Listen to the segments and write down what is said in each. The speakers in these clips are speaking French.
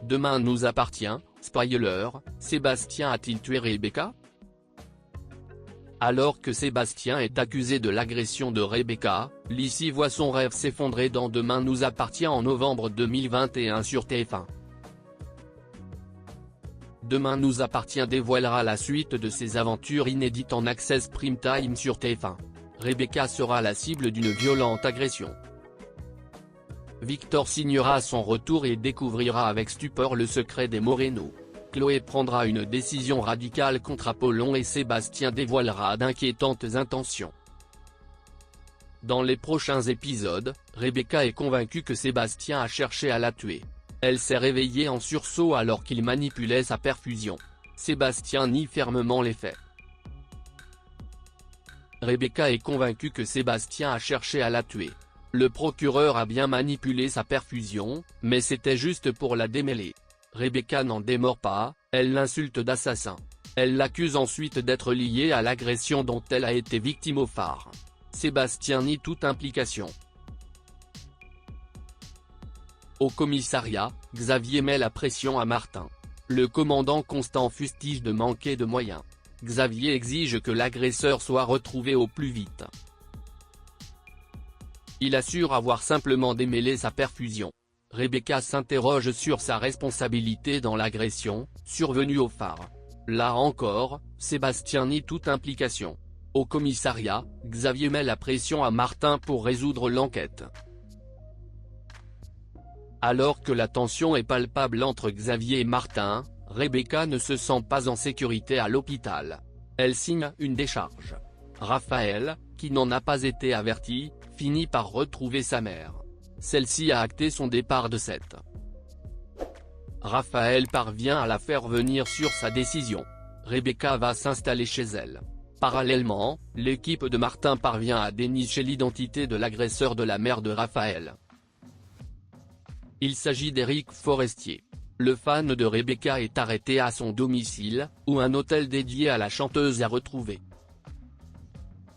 Demain nous appartient, spoiler, Sébastien a-t-il tué Rebecca? Alors que Sébastien est accusé de l'agression de Rebecca, Lizzy voit son rêve s'effondrer dans Demain nous appartient en novembre 2021 sur TF1. Demain nous appartient dévoilera la suite de ses aventures inédites en access prime time sur TF1. Rebecca sera la cible d'une violente agression. Victor signera son retour et découvrira avec stupeur le secret des Moreno. Chloé prendra une décision radicale contre Apollon et Sébastien dévoilera d'inquiétantes intentions. Dans les prochains épisodes, Rebecca est convaincue que Sébastien a cherché à la tuer. Elle s'est réveillée en sursaut alors qu'il manipulait sa perfusion. Sébastien nie fermement les faits. Rebecca est convaincue que Sébastien a cherché à la tuer. Le procureur a bien manipulé sa perfusion, mais c'était juste pour la démêler. Rebecca n'en démord pas, elle l'insulte d'assassin. Elle l'accuse ensuite d'être liée à l'agression dont elle a été victime au phare. Sébastien nie toute implication. Au commissariat, Xavier met la pression à Martin. Le commandant Constant fustige de manquer de moyens. Xavier exige que l'agresseur soit retrouvé au plus vite. Il assure avoir simplement démêlé sa perfusion. Rebecca s'interroge sur sa responsabilité dans l'agression, survenue au phare. Là encore, Sébastien nie toute implication. Au commissariat, Xavier met la pression à Martin pour résoudre l'enquête. Alors que la tension est palpable entre Xavier et Martin, Rebecca ne se sent pas en sécurité à l'hôpital. Elle signe une décharge. Raphaël, qui n'en a pas été averti, finit par retrouver sa mère. Celle-ci a acté son départ de Sète. Raphaël parvient à la faire venir sur sa décision. Rebecca va s'installer chez elle. Parallèlement, l'équipe de Martin parvient à dénicher l'identité de l'agresseur de la mère de Raphaël. Il s'agit d'Éric Forestier. Le fan de Rebecca est arrêté à son domicile, où un hôtel dédié à la chanteuse est retrouvé.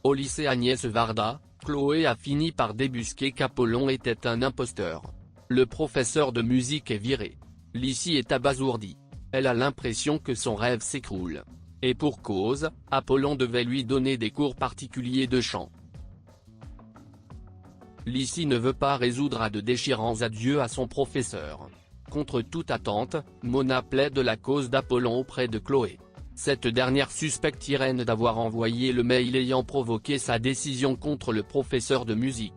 Au lycée Agnès Varda, Chloé a fini par débusquer qu'Apollon était un imposteur. Le professeur de musique est viré. Lizzy est abasourdie. Elle a l'impression que son rêve s'écroule. Et pour cause, Apollon devait lui donner des cours particuliers de chant. Lizzy ne veut pas résoudre à de déchirants adieux à son professeur. Contre toute attente, Mona plaide la cause d'Apollon auprès de Chloé. Cette dernière suspecte Irène d'avoir envoyé le mail ayant provoqué sa décision contre le professeur de musique.